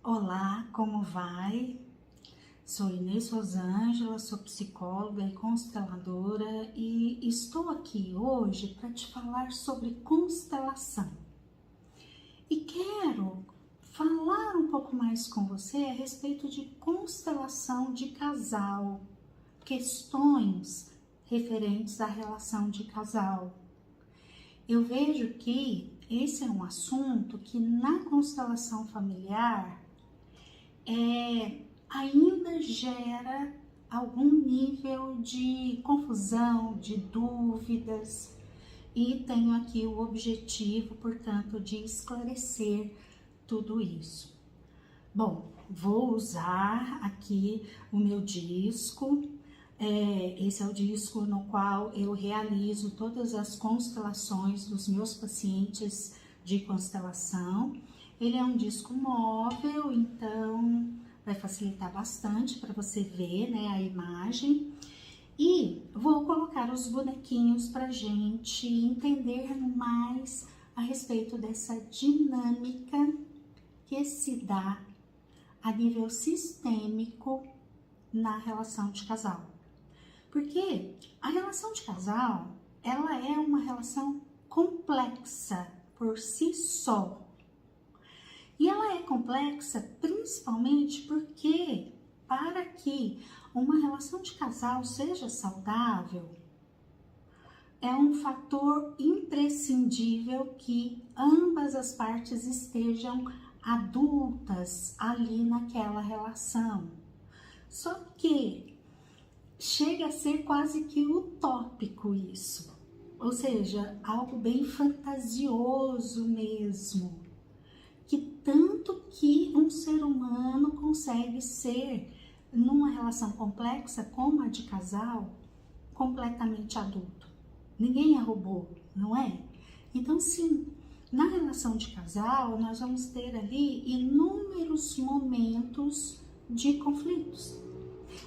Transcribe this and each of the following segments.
Olá, como vai? Sou Inês Rosângela, sou psicóloga e consteladora e estou aqui hoje para te falar sobre constelação. E quero falar um pouco mais com você a respeito de constelação de casal, questões referentes à relação de casal. Eu vejo que esse é um assunto que na constelação familiar ainda gera algum nível de confusão, de dúvidas, e tenho aqui o objetivo, portanto, de esclarecer tudo isso. Bom, vou usar aqui o meu disco. Esse é o disco no qual eu realizo todas as constelações dos meus pacientes de constelação. Ele é um disco móvel, então vai facilitar bastante para você ver, né, a imagem. E vou colocar os bonequinhos para a gente entender mais a respeito dessa dinâmica que se dá a nível sistêmico na relação de casal. Porque a relação de casal, ela é uma relação complexa por si só. E ela é complexa principalmente porque, para que uma relação de casal seja saudável, é um fator imprescindível que ambas as partes estejam adultas ali naquela relação. Só que chega a ser quase que utópico isso, ou seja, algo bem fantasioso mesmo, que tanto que um ser humano consegue ser, numa relação complexa como a de casal, completamente adulto. Ninguém é robô, não é? Então, sim, na relação de casal, nós vamos ter ali inúmeros momentos de conflitos.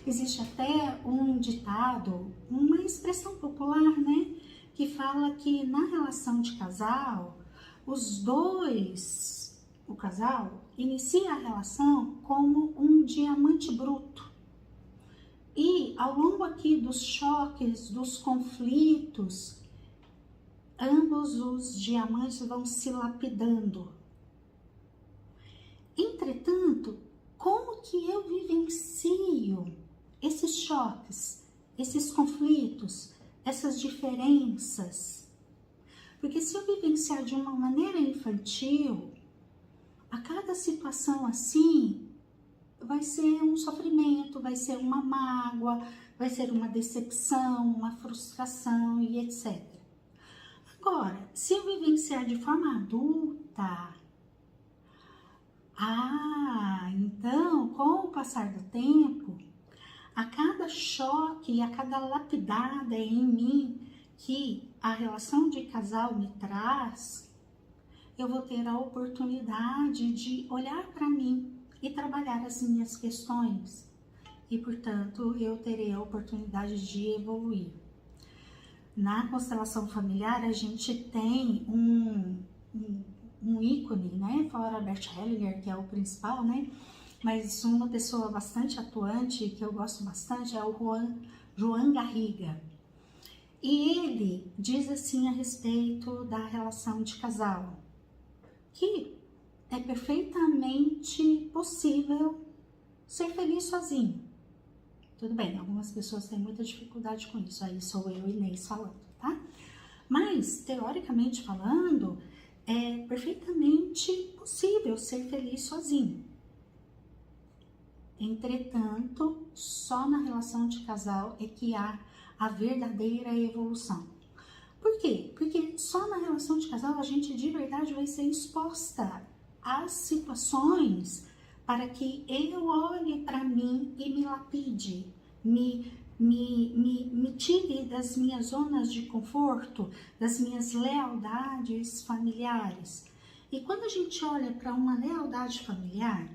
Existe até um ditado, uma expressão popular, né? Que fala que na relação de casal, o casal, inicia a relação como um diamante bruto. E ao longo aqui dos choques, dos conflitos, ambos os diamantes vão se lapidando. Entretanto, como que eu vivencio esses choques, esses conflitos, essas diferenças? Porque se eu vivenciar de uma maneira infantil, a cada situação assim vai ser um sofrimento, vai ser uma mágoa, vai ser uma decepção, uma frustração e etc. Agora, se eu vivenciar de forma adulta, então, com o passar do tempo, a cada choque e a cada lapidada em mim que a relação de casal me traz, eu vou ter a oportunidade de olhar para mim e trabalhar as minhas questões. E, portanto, eu terei a oportunidade de evoluir. Na constelação familiar, a gente tem um ícone, né? Fora Bert Hellinger, que é o principal, né? Mas uma pessoa bastante atuante, que eu gosto bastante, é o Joan Garriga. E ele diz assim a respeito da relação de casal, que é perfeitamente possível ser feliz sozinho. Tudo bem, algumas pessoas têm muita dificuldade com isso, aí sou eu e Inês falando, tá? Mas, teoricamente falando, é perfeitamente possível ser feliz sozinho. Entretanto, só na relação de casal é que há a verdadeira evolução. Por quê? Porque só na relação de casal a gente de verdade vai ser exposta às situações para que eu olhe para mim e me lapide, me tire das minhas zonas de conforto, das minhas lealdades familiares. E quando a gente olha para uma lealdade familiar,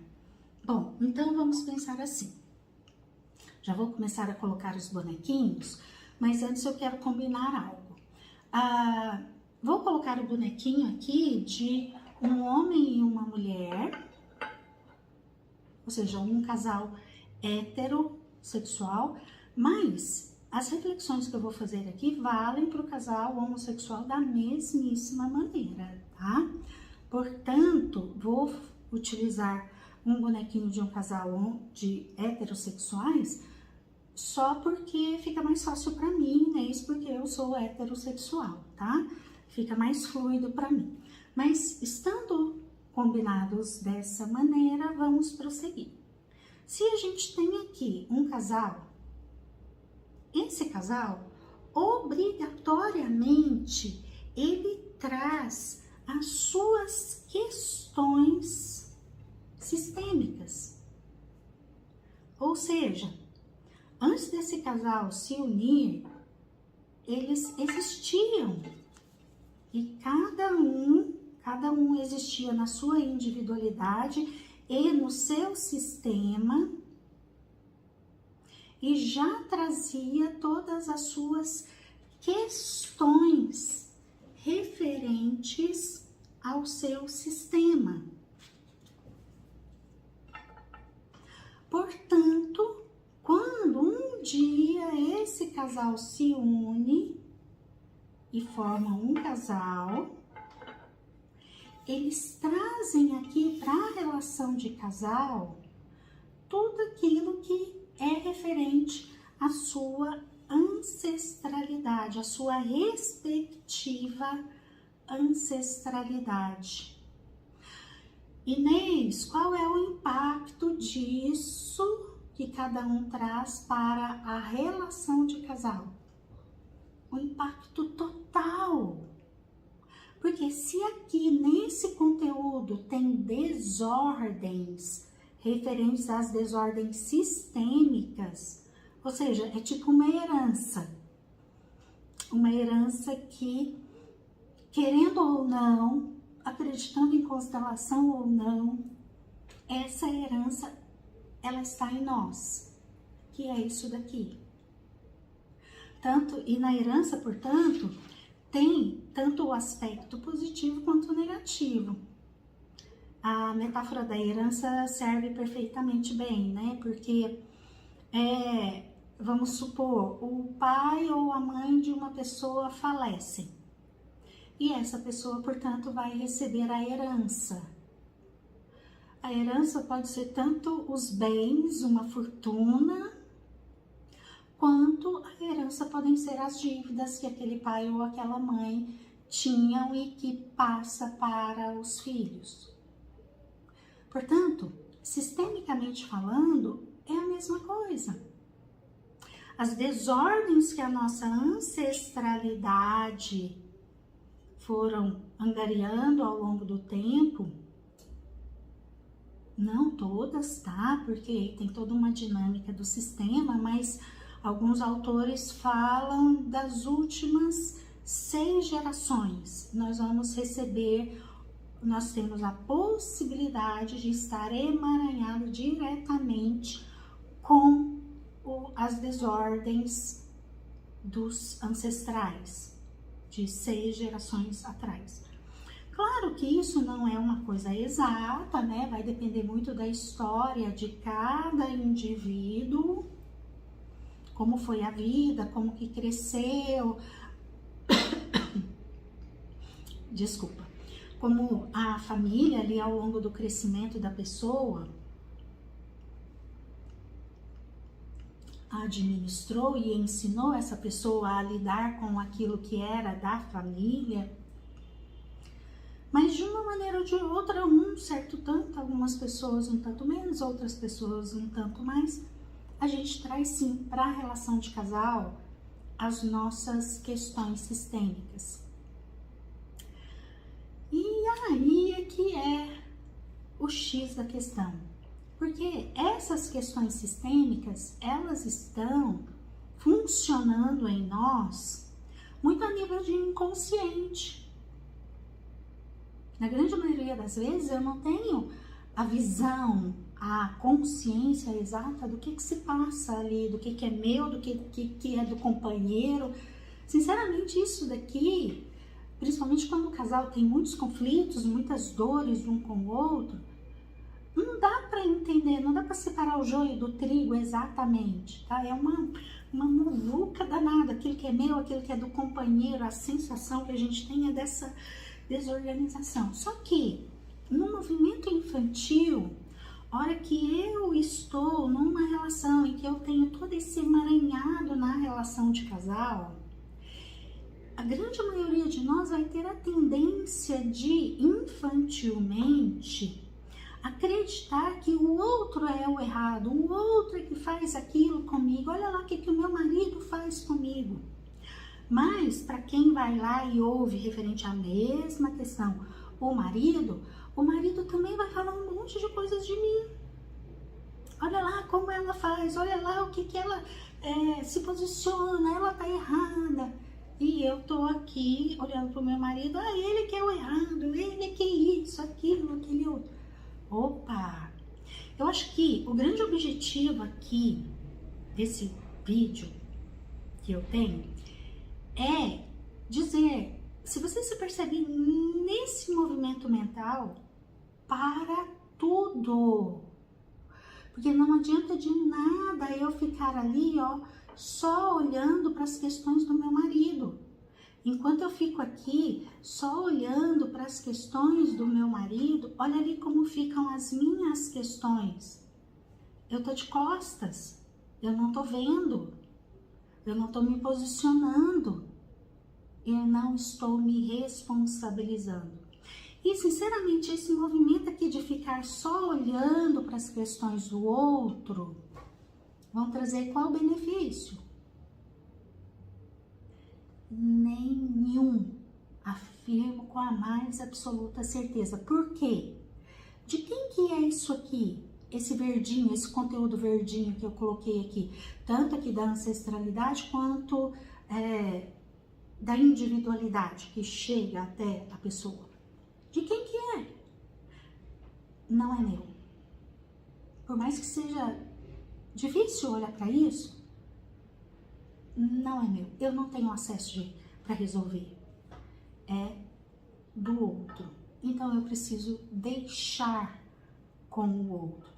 bom, então vamos pensar assim. Já vou começar a colocar os bonequinhos, mas antes eu quero combinar algo. Vou colocar o bonequinho aqui de um homem e uma mulher. ou seja, um casal heterossexual, mas as reflexões que eu vou fazer aqui valem para o casal homossexual da mesmíssima maneira, tá? Portanto, vou utilizar um bonequinho de um casal de heterossexuais só porque fica mais fácil para mim, né? Isso porque eu sou heterossexual, tá? Fica mais fluido para mim. Mas estando combinados dessa maneira, vamos prosseguir. Se a gente tem aqui um casal, esse casal, obrigatoriamente, ele traz as suas questões sistêmicas. Ou seja, antes desse casal se unir, eles existiam. E cada um existia na sua individualidade e no seu sistema, e já trazia todas as suas questões referentes ao seu sistema. Portanto, quando um dia esse casal se une e formam um casal, eles trazem aqui para a relação de casal tudo aquilo que é referente à sua ancestralidade, à sua respectiva ancestralidade. Inês, qual é o impacto disso que cada um traz para a relação de casal? O impacto total. Porque se aqui nesse conteúdo tem desordens referentes às desordens sistêmicas, ou seja, é tipo uma herança que, querendo ou não, acreditando em constelação ou não, essa herança, ela está em nós, que é isso daqui. E na herança, portanto, tem tanto o aspecto positivo quanto o negativo. A metáfora da herança serve perfeitamente bem, né? Porque, vamos supor, o pai ou a mãe de uma pessoa falecem. E essa pessoa, portanto, vai receber a herança. A herança pode ser tanto os bens, uma fortuna, quanto a herança podem ser as dívidas que aquele pai ou aquela mãe tinham e que passa para os filhos. Portanto, sistemicamente falando, é a mesma coisa. As desordens que a nossa ancestralidade foram angariando ao longo do tempo, não todas, tá? Porque tem toda uma dinâmica do sistema, mas alguns autores falam das últimas 6 gerações. Nós temos a possibilidade de estar emaranhado diretamente com as desordens dos ancestrais, de 6 gerações atrás. Claro que isso não é uma coisa exata, né? Vai depender muito da história de cada indivíduo, como foi a vida, como que cresceu, desculpa, como a família ali ao longo do crescimento da pessoa administrou e ensinou essa pessoa a lidar com aquilo que era da família. Mas de uma maneira ou de outra, um certo tanto, algumas pessoas um tanto menos, outras pessoas um tanto mais, a gente traz sim para a relação de casal as nossas questões sistêmicas. E aí é que é o X da questão. Porque essas questões sistêmicas, elas estão funcionando em nós muito a nível de inconsciente. Na grande maioria das vezes eu não tenho a visão, a consciência exata do que se passa ali, do que é meu, do que é do companheiro. Sinceramente, isso daqui, principalmente quando o casal tem muitos conflitos, muitas dores um com o outro, não dá para entender, não dá para separar o joio do trigo exatamente, tá? É uma muvuca danada, aquilo que é meu, aquilo que é do companheiro, a sensação que a gente tem é dessa desorganização. Só que no movimento infantil, a hora que eu estou numa relação em que eu tenho todo esse emaranhado na relação de casal, a grande maioria de nós vai ter a tendência de, infantilmente, acreditar que o outro é o errado, o outro é que faz aquilo comigo, olha lá o que o meu marido faz comigo. Mas, para quem vai lá e ouve referente à mesma questão, o marido também vai falar um monte de coisas de mim. Olha lá como ela faz, olha lá o que ela se posiciona, ela tá errada. E eu tô aqui olhando pro meu marido, ele que é o errado, ele que é isso, aquilo, aquele outro. Opa! Eu acho que o grande objetivo aqui desse vídeo que eu tenho é dizer, se você se percebe nesse movimento mental, para tudo. Porque não adianta de nada eu ficar ali, só olhando para as questões do meu marido. Enquanto eu fico aqui só olhando para as questões do meu marido, olha ali como ficam as minhas questões. Eu tô de costas, eu não tô vendo, eu não tô me posicionando, eu não estou me responsabilizando. E sinceramente, esse movimento aqui de ficar só olhando para as questões do outro, vão trazer qual benefício? Nenhum. Afirmo com a mais absoluta certeza. Por quê? De quem que é isso aqui? Esse verdinho, esse conteúdo verdinho que eu coloquei aqui, tanto aqui da ancestralidade quanto da individualidade que chega até a pessoa. De quem que é? Não é meu. Por mais que seja difícil olhar para isso, não é meu. Eu não tenho acesso para resolver. É do outro. Então eu preciso deixar com o outro.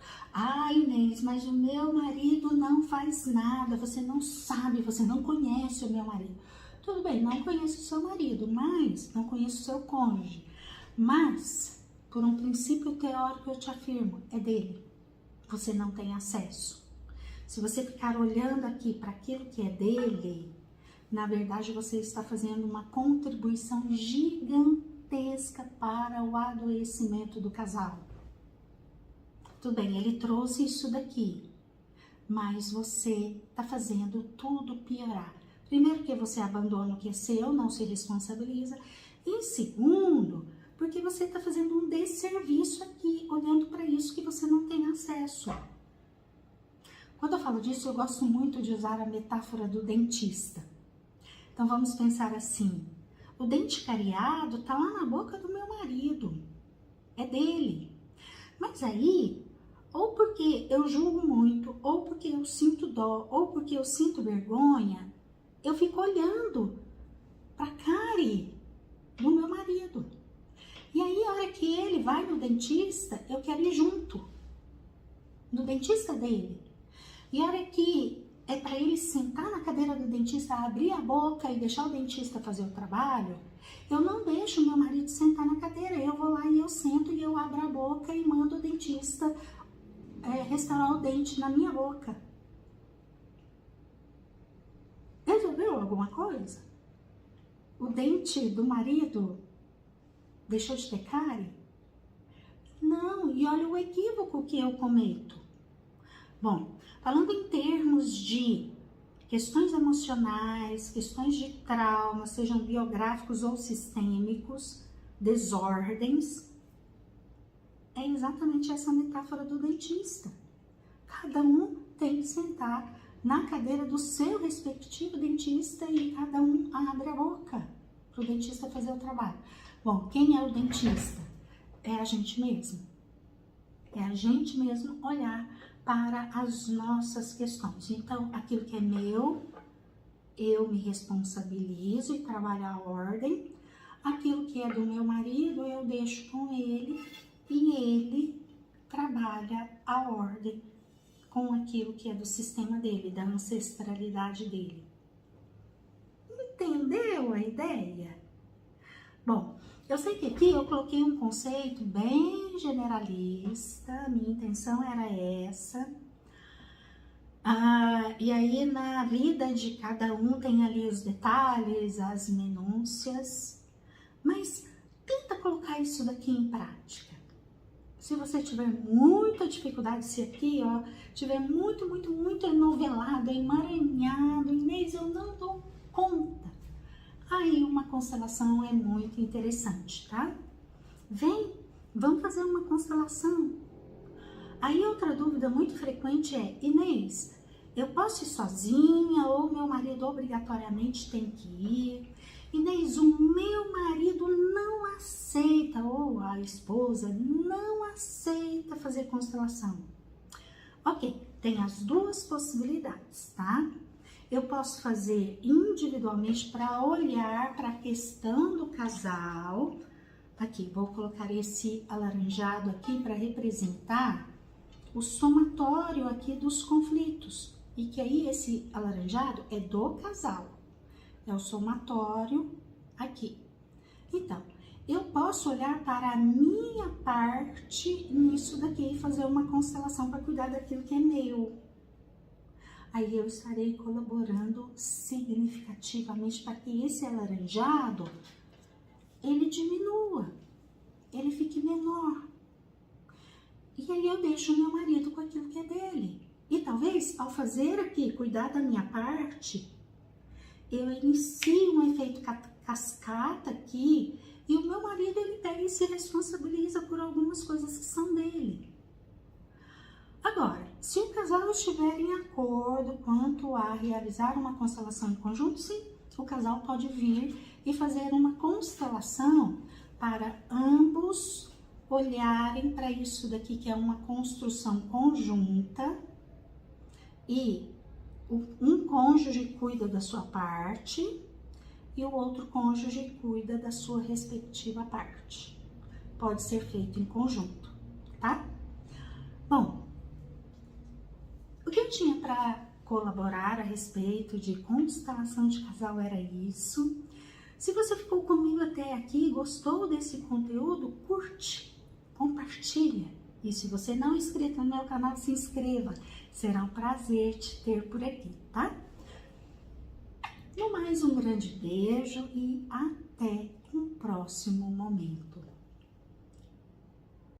Inês, mas o meu marido não faz nada. Você não sabe, você não conhece o meu marido. Tudo bem, não conheço o seu marido, mas não conheço o seu cônjuge. Mas, por um princípio teórico, eu te afirmo, é dele. Você não tem acesso. Se você ficar olhando aqui para aquilo que é dele, na verdade você está fazendo uma contribuição gigantesca para o adoecimento do casal. Tudo bem, ele trouxe isso daqui, mas você está fazendo tudo piorar. Primeiro, que você abandona o que é seu, não se responsabiliza. E segundo, porque você está fazendo um desserviço aqui, olhando para isso que você não tem acesso. Quando eu falo disso, eu gosto muito de usar a metáfora do dentista. Então vamos pensar assim, o dente cariado tá lá na boca do meu marido, é dele. Mas aí, ou porque eu julgo muito, ou porque eu sinto dó, ou porque eu sinto vergonha, eu fico olhando para a cárie do meu marido. E aí, a hora que ele vai no dentista, eu quero ir junto, no dentista dele. E a hora que é para ele sentar na cadeira do dentista, abrir a boca e deixar o dentista fazer o trabalho, eu não deixo meu marido sentar na cadeira. Eu vou lá e eu sento e eu abro a boca e mando o dentista restaurar o dente na minha boca. Resolveu alguma coisa? O dente do marido deixou de ter cárie? Não, e olha o equívoco que eu cometo. Bom, falando em termos de questões emocionais, questões de trauma, sejam biográficos ou sistêmicos, desordens, é exatamente essa metáfora do dentista. Cada um tem que sentar na cadeira do seu respectivo dentista e cada um abre a boca para o dentista fazer o trabalho. Bom, quem é o dentista? É a gente mesmo. É a gente mesmo olhar para as nossas questões. Então, aquilo que é meu, eu me responsabilizo e trabalho a ordem. Aquilo que é do meu marido, eu deixo com ele e ele trabalha a ordem com aquilo que é do sistema dele, da ancestralidade dele. Entendeu a ideia? Bom, eu sei que aqui eu coloquei um conceito bem generalista, a minha intenção era essa. E aí na vida de cada um tem ali os detalhes, as minúcias, mas tenta colocar isso daqui em prática. Se você tiver muita dificuldade, se aqui ó, tiver muito enovelado, emaranhado, Inês, eu não dou conta, aí uma constelação é muito interessante, tá? Vem, vamos fazer uma constelação. Aí outra dúvida muito frequente é, Inês, eu posso ir sozinha ou meu marido obrigatoriamente tem que ir? Inês, o meu marido não aceita, ou a esposa não aceita fazer constelação. Ok, tem as duas possibilidades, tá? Eu posso fazer individualmente para olhar para a questão do casal. Aqui, vou colocar esse alaranjado aqui para representar o somatório aqui dos conflitos. E que aí esse alaranjado é do casal. É o somatório aqui. Então, eu posso olhar para a minha parte nisso daqui e fazer uma constelação para cuidar daquilo que é meu. Aí eu estarei colaborando significativamente para que esse alaranjado, ele diminua, ele fique menor. E aí eu deixo o meu marido com aquilo que é dele. E talvez, ao fazer aqui, cuidar da minha parte, eu inicio um efeito cascata aqui e o meu marido, ele pega e se responsabiliza por algumas coisas que são dele. Agora, se o casal estiver em acordo quanto a realizar uma constelação em conjunto, sim, o casal pode vir e fazer uma constelação para ambos olharem para isso daqui, que é uma construção conjunta, e um cônjuge cuida da sua parte e o outro cônjuge cuida da sua respectiva parte. Pode ser feito em conjunto, tá? Bom, o que eu tinha para colaborar a respeito de constelação de casal era isso. Se você ficou comigo até aqui, gostou desse conteúdo, curte, compartilha. E se você não é inscrito no meu canal, se inscreva. Será um prazer te ter por aqui, tá? No mais, um grande beijo e até um próximo momento.